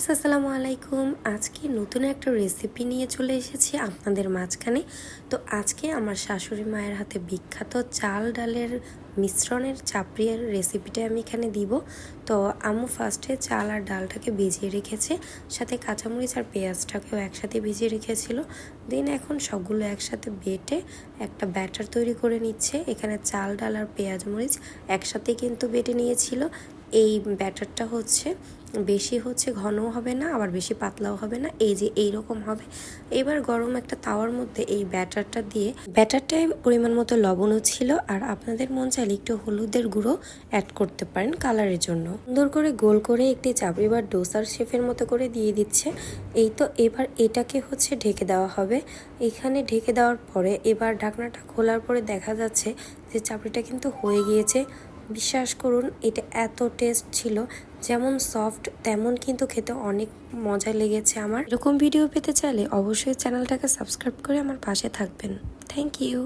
Guys, আসসালামু আলাইকুম। আজকে নতুন একটা রেসিপি নিয়ে চলে এসেছি আপনাদের মাঝখানে। তো আজকে আমার শাশুড়ি মায়ের হাতে বিখ্যাত চাল ডালের মিশ্রণের চাপড়ির রেসিপিটা আমি এখানে দিব। তো আম্মু ফার্স্টে চাল আর ডালটাকে ভিজিয়ে রেখেছে, সাথে কাঁচামরিচ আর পেঁয়াজটাকেও একসাথে ভিজিয়ে রেখেছিল। দেন এখন সবগুলো একসাথে বেটে একটা ব্যাটার তৈরি করে নিচ্ছে। এখানে চাল ডাল আর পেঁয়াজ মরিচ একসাথে কিন্তু বেটে নিয়েছিল। এই ব্যাটারটা বেশি ঘনও হবে না, আবার বেশি পাতলাও হবে না, এই যে এইরকম হবে। এবার গরম একটা তাওয়ার মধ্যে এই ব্যাটারটায় পরিমাণ মতো লবণও ছিল, আর আপনাদের মন চাইলে একটু হলুদের গুঁড়ো অ্যাড করতে পারেন কালারের জন্য। সুন্দর করে গোল করে একটি চাপড়ি বা ডোসার শেপের মতো করে দিয়ে দিচ্ছে। এই তো এবার এটাকে ঢেকে দেওয়া হবে। এখানে ঢেকে দেওয়ার পরে এবার ঢাকনাটা খোলার পরে দেখা যাচ্ছে যে চাপড়িটা কিন্তু হয়ে গিয়েছে। বিশ্বাস করুন, এটা এত টেস্ট ছিল, যেমন সফট তেমন কিন্তু খেতে অনেক মজা লেগেছে আমার। এরকম ভিডিও পেতে চাইলে অবশ্যই চ্যানেলটাকে সাবস্ক্রাইব করে আমার পাশে থাকবেন। Thank you.